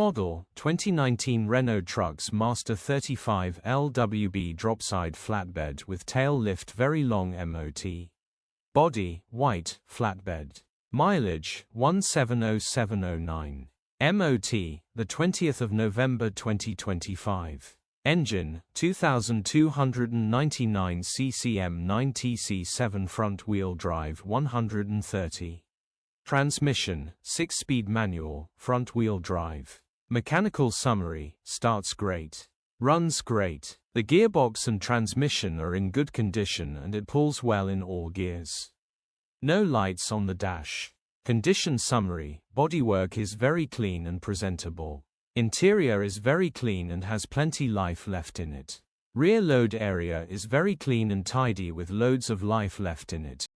Model, 2019 Renault Trucks Master 35 Lwb Dropside Flatbed with tail lift very long MOT. Body, white, flatbed. Mileage, 170709. MOT, the 20th of November 2025. Engine, 2299 CCM 9TC7 front-wheel drive 130. Transmission, 6-speed manual, front-wheel drive. Mechanical summary, starts great. Runs great. The gearbox and transmission are in good condition and it pulls well in all gears. No lights on the dash. Condition summary, bodywork is very clean and presentable. Interior is very clean and has plenty life left in it. Rear load area is very clean and tidy with loads of life left in it.